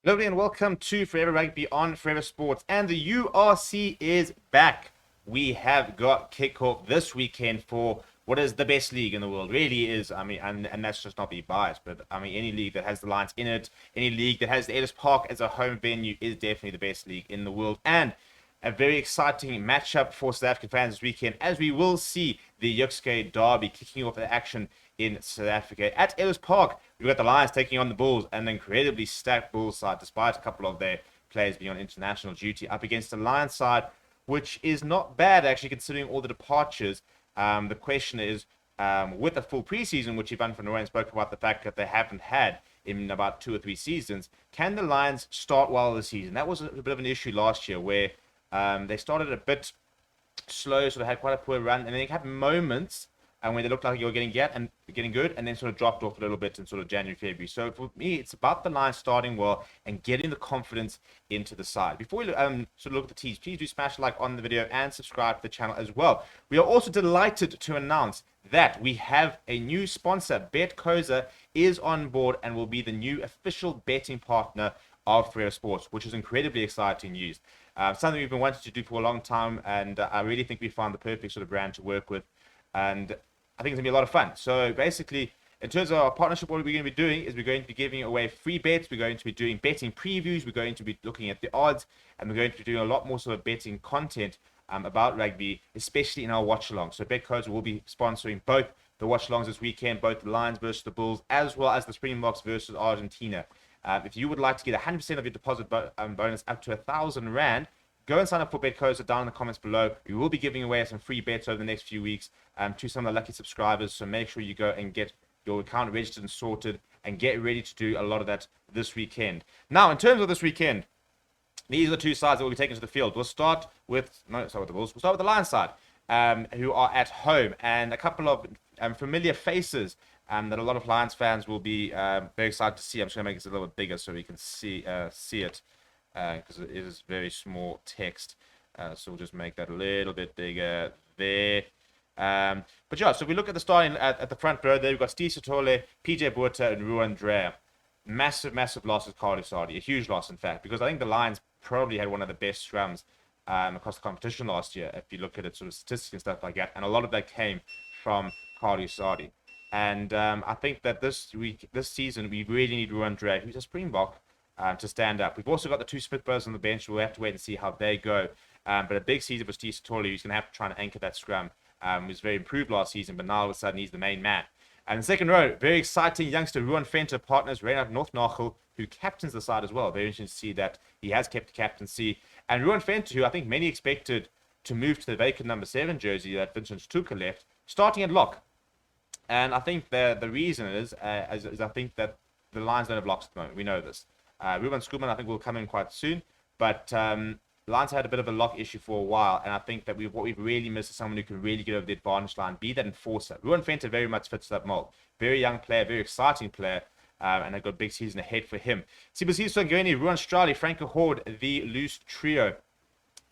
Lovely and welcome to Forever Rugby on Forever Sports. And the URC is back. We have got kickoff this weekend for what is the best league in the world. Really is. And that's just not be biased, but any league that has the Lions in it, any league that has the Ellis Park as a home venue is definitely the best league in the world. And a very exciting matchup for South African fans this weekend, as we will see the Yukske Derby kicking off the action in South Africa at Ellis Park. We've got the Lions taking on the Bulls, an incredibly stacked Bulls side, despite a couple of their players being on international duty, up against the Lions side, which is not bad actually considering all the departures. The question is, with a full preseason, which Ivan van Rooyen spoke about the fact that they haven't had in about 2 or 3 seasons, can the Lions start well this season? That was a bit of an issue last year where they started a bit slow, so they had quite a poor run, and then they had moments when they looked like they were getting good, and then sort of dropped off a little bit in sort of January, February. So for me, it's about the Lions starting well and getting the confidence into the side. Before we sort of look at the teams, please do smash a like on the video and subscribe to the channel as well. We are also delighted to announce that we have a new sponsor. NKOSI is on board and will be the new official betting partner of Forever Sports, which is incredibly exciting news. Something we've been wanting to do for a long time, and I really think we found the perfect sort of brand to work with. And I think it's going to be a lot of fun. So basically, in terms of our partnership, what we're going to be doing is we're going to be giving away free bets. We're going to be doing betting previews. We're going to be looking at the odds. And we're going to be doing a lot more sort of betting content about rugby, especially in our watch-along. So NKOSI will be sponsoring both the watch-alongs this weekend, both the Lions versus the Bulls, as well as the Springboks versus Argentina. If you would like to get 100% of your deposit bonus up to R1,000, go and sign up for NKOSI down in the comments below. We will be giving away some free bets over the next few weeks to some of the lucky subscribers. So make sure you go and get your account registered and sorted and get ready to do a lot of that this weekend. Now, in terms of this weekend, these are the two sides that will be taken to the field. We'll start with the Bulls. We'll start with the Lions side, who are at home, and a couple of familiar faces that a lot of Lions fans will be very excited to see. I'm just going to make this a little bit bigger so we can see it. Because it is very small text, so we'll just make that a little bit bigger there. But yeah, so if we look at the starting at the front row there, we've got Steve Sithole, PJ Botha, and Ruan Dreyer. Massive loss with Carly Sardi, a huge loss in fact, because I think the Lions probably had one of the best scrums across the competition last year, if you look at it sort of statistics and stuff like that, and a lot of that came from Carly Sardi. And I think that this season, we really need Ruan Dreyer, who's a Springbok, to stand up. We've also got the two Smith brothers on the bench. We'll have to wait and see how they go. But a big season for Steve Sithole, who's going to have to try and anchor that scrum. He was very improved last season, but now all of a sudden he's the main man. And the second row, very exciting youngster Ruan Venter, partners Reinhard Northnagel, who captains the side as well. Very interesting to see that he has kept the captaincy. And Ruan Venter, who I think many expected to move to the vacant number 7 jersey that Vincent Stuka left, starting at lock. And I think the reason is I think that the Lions don't have locks at the moment. We know this. Ruben Schoolman, I think, will come in quite soon. But Lions had a bit of a lock issue for a while. And I think that what we've really missed is someone who can really get over the advantage line, be that enforcer. Ruan Venter very much fits that mold. Very young player, very exciting player. And they've got a big season ahead for him. Sibasiso Ngweni, Ruan Strali, Franco Horde, the loose trio.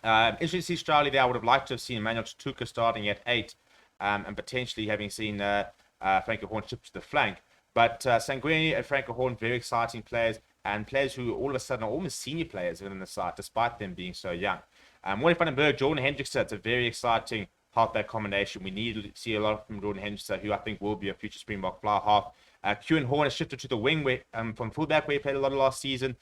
Interesting to see Strali there. I would have liked to have seen Emmanuel Tutuka starting at 8. And potentially having seen Franco Horn chip to the flank. But Sangweni and Franco Horn, very exciting players. And players who all of a sudden are almost senior players within the side, despite them being so young. Morty van den Berg, Jordan Hendrickson, it's a very exciting halfback combination. We need to see a lot from Jordan Hendrickson, who I think will be a future Springbok fly half. Kieran Horn has shifted to the wing from fullback, where he played a lot of last season,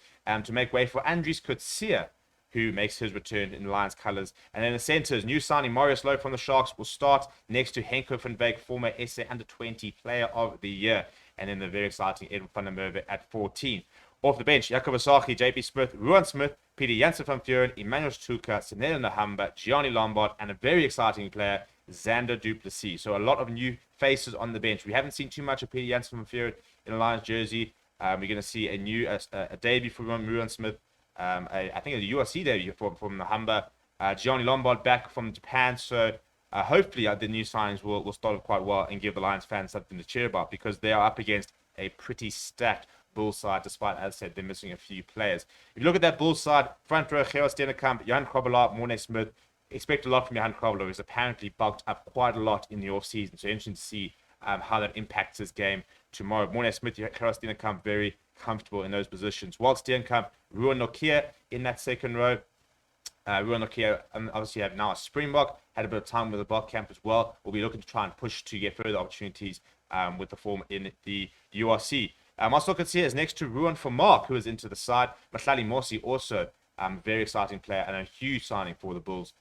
to make way for Andries Coetzee, who makes his return in the Lions colours. And then the centres, new signing Marius Lowe from the Sharks will start next to Henko van Wyk, former SA Under-20 Player of the Year. And then the very exciting Edwin van der Merwe at 14. Off the bench, Jacob Asaki, JP Smith, Ruan Smith, Peter Janssen van Vuren, Emmanuel Stuka, Sinela Nahamba, Gianni Lombard, and a very exciting player, Xander du Plessis. So a lot of new faces on the bench. We haven't seen too much of Peter Janssen van Vuren in a Lions jersey. We're going to see a debut from Ruan Smith, I think a URC debut from Nahamba, Gianni Lombard back from Japan. So hopefully the new signings will start off quite well and give the Lions fans something to cheer about, because they are up against a pretty stacked Bulls side, despite, as I said, they're missing a few players. If you look at that Bulls side, front row, Gerard Steenekamp, Johan Krobelaar, Morne Smith, expect a lot from Johan Krobelaar, who's apparently bulked up quite a lot in the off-season. So interesting to see how that impacts his game tomorrow. Morne Smith, Karel Steenkamp, very comfortable in those positions. Walt Steenkamp, Ruan Nokia in that second row. Ruan Nokia obviously have now a Springbok, had a bit of time with the block camp as well. We'll be looking to try and push to get further opportunities with the form in the URC. Also can see is next to Ruan for Mark, who is into the side. Mahlali Mosi also very exciting player and a huge signing for the Bulls.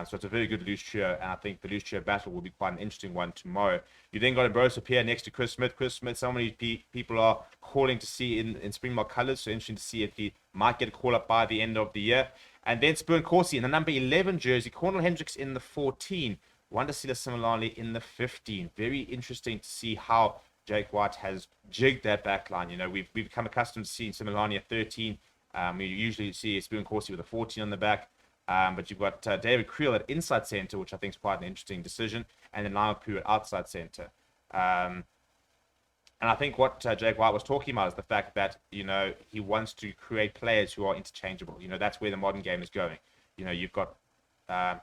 So it's a very good loose trio, and I think the loose trio battle will be quite an interesting one tomorrow. You then got Ambrose up here next to Chris Smith. Chris Smith, so many people are calling to see in Springbok colours, so interesting to see if he might get a call up by the end of the year. And then Spurn Corsi in the number 11 jersey, Cornel Hendricks in the 14, Wandisila Simelane in the 15. Very interesting to see how Jake White has jigged that back line. You know, we've become accustomed to seeing Simelane at 13. We usually see Spurn Corsi with a 14 on the back. But you've got David Creel at inside centre, which I think is quite an interesting decision, and then Lionel Poo at outside centre. And I think what Jake White was talking about is the fact that, you know, he wants to create players who are interchangeable. You know, that's where the modern game is going. You know, you've got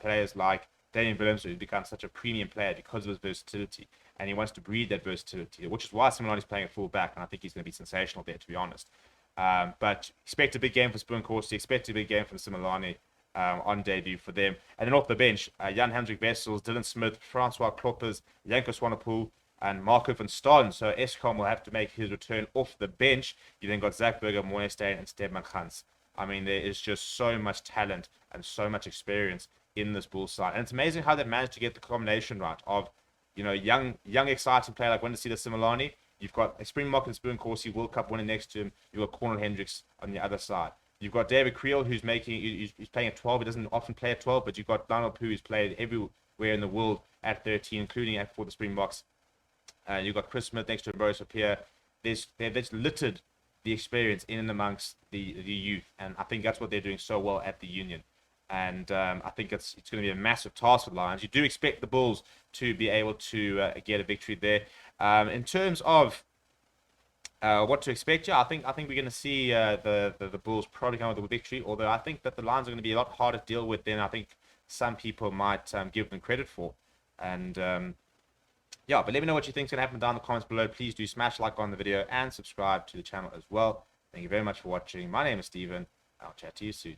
players like Damian Williams, who's become such a premium player because of his versatility, and he wants to breed that versatility, which is why Simelane is playing at full back, and I think he's going to be sensational there, to be honest. But expect a big game for Spurn Corsi, expect a big game from Simelane. On debut for them. And then off the bench, Jan Hendrik Wessels, Dylan Smith, Francois Kloppers, Janko Swanepoel, and Marco van Staden. So Eskom will have to make his return off the bench. You then got Zach Burger, Moorstein, and Stedman Gans. I mean, there is just so much talent and so much experience in this Bulls side. And it's amazing how they managed to get the combination right of, you know, young exciting player like Wandisila Simelane. You've got a Springbok and Spurn Corsi World Cup winner next to him. You've got Cornel Hendricks on the other side. You've got David Creel, who's playing at 12. He doesn't often play at 12, but you've got Lionel Poo, who's played everywhere in the world at 13, including for the Springboks. You've got Chris Smith next to Ambrose up here. They've littered the experience in and amongst the youth, and I think that's what they're doing so well at the Union. And I think it's going to be a massive task for the Lions. You do expect the Bulls to be able to get a victory there. In terms of what to expect, yeah, I think we're going to see the Bulls probably come with a victory, although I think that the Lions are going to be a lot harder to deal with than I think some people might give them credit for. And yeah, but let me know what you think is going to happen down in the comments below. Please do smash like on the video and subscribe to the channel as well. Thank you very much for watching. My name is Steven. I'll chat to you soon.